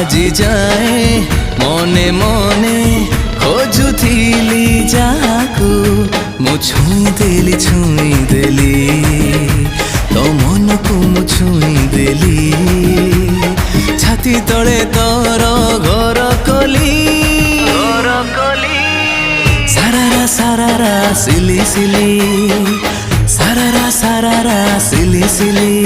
আজি जाए मने मने खोजुथिली जाकू मु छुई देली तो मन को मु छुई देली छाती तले तोर घर कली सारारा सिली सिली सारारा सिली सिली।